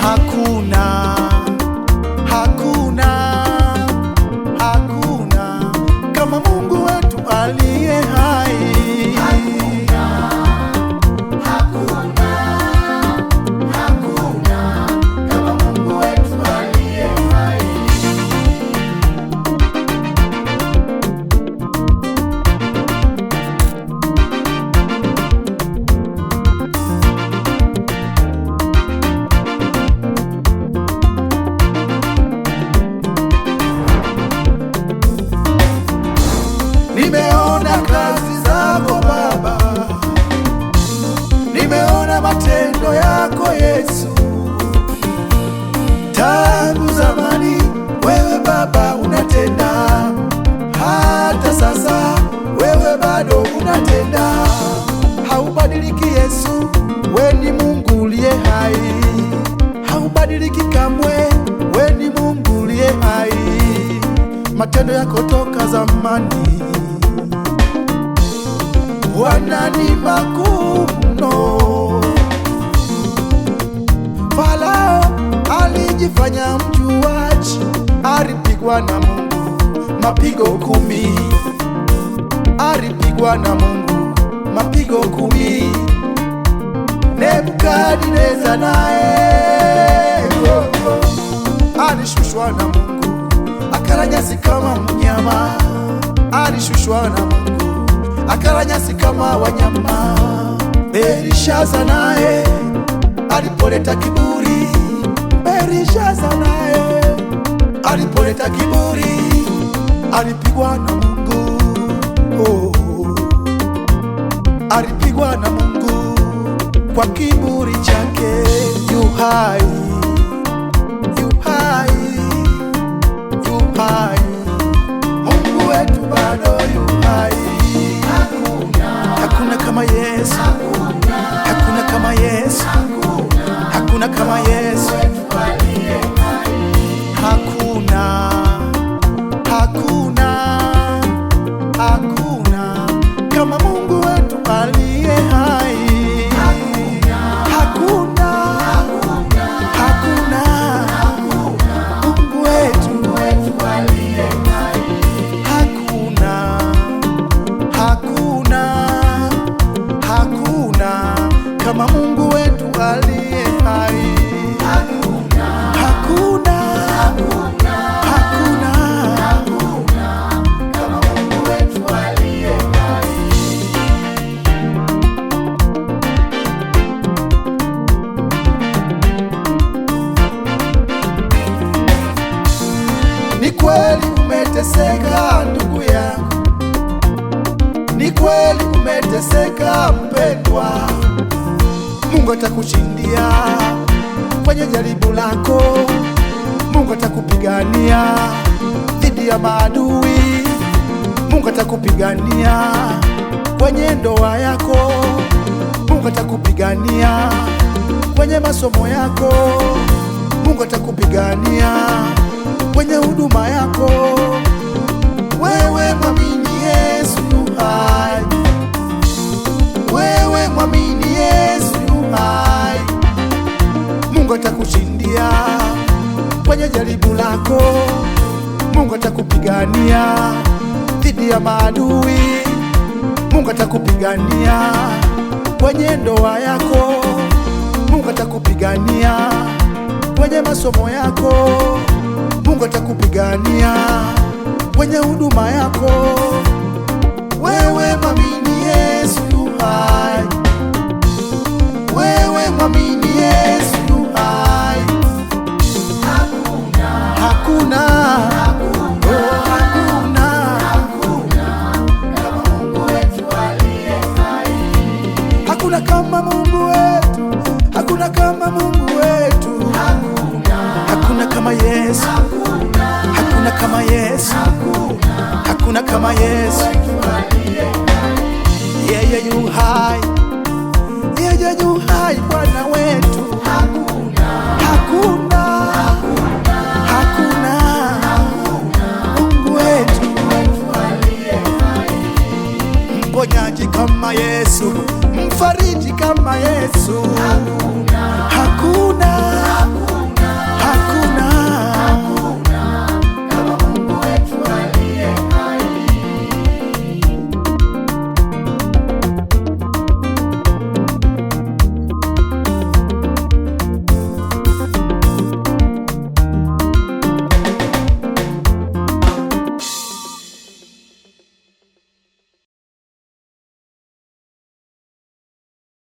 Hakuna, hakuna, hakuna kama Mungu wetu aliye hai. Hakuna, hakuna, hakuna kama Mungu wetu aliye hai. Nimeona kazi zako Baba, nimeona matendo yako Yesu. Tangu zamani wewe Baba unatenda, hata sasa wewe bado unatenda. Haubadiliki Yesu, we ni Mungu uliye hai. Haubadiliki kamwe, we ni Mungu uliye hai. Matendo yako toka zamani Bwana ni makuu mno. Farao alijifanya mjuaji, alipigwa na Mungu mapigo 10. Alipigwa na Mungu mapigo 10. Nebukadneza naye alishushwa na Mungu, akala nyasi kama mnyama. Alishushwa na Mungu, akala nyasi kama wanyama. Belishaza naye alipoleta kiburi, Belishaza naye alipoleta kiburi, alipigwa na Mungu. Oh, alipigwa na Mungu kwa kiburi chake. Yu hai, yu hai, yu hai, Mungu wetu bado yu hai. Hakuna kama Yesu, hakuna kama Yesu, hakuna kama Yesu. Hakuna, hakuna, hakuna kama Mungu wetu aliye hai. Hakuna, hakuna Mungu wetu aliye hai. Hakuna, hakuna, hakuna kama Mungu wetu aliye hai. Hakuna, hakuna, hakuna kama Mungu wetu aliye hai. Ni kweli umeteseka ndugu yangu, ni kweli umeteseka mpendwa. Mungu atakushindia kwenye jaribu lako. Mungu atakupigania dhidi ya maadui. Mungu atakupigania kwenye ndoa yako. Mungu atakupigania kwenye masomo yako. Mungu atakupigania kwenye huduma yako. Wewe mwamini Yesu yu hai. Wewe mwamini Yesu yu hai. Mungu atakushindia kwenye jaribu lako. Mungu atakupigania dhidi ya maadui. Mungu atakupigania kwenye ndoa yako. Mungu atakupigania kwenye masomo yako. Mungu atakupigania kwenye huduma yako. Wewe mwamini Yesu yu hai. Wewe mwamini Yesu yu hai. Hakuna, oh, hakuna Kama Mungu wetu aliye hai. hakuna kama Mungu wetu, hakuna kama Mungu wetu. Hakuna kama Yesu, hakuna kama Yesu, hakuna kama Yesu. Yeye yu hai, yeye yu hai, Bwana wetu. Hakuna, hakuna Mungu wetu, mponyaji kama Yesu, mfariji kama Yesu.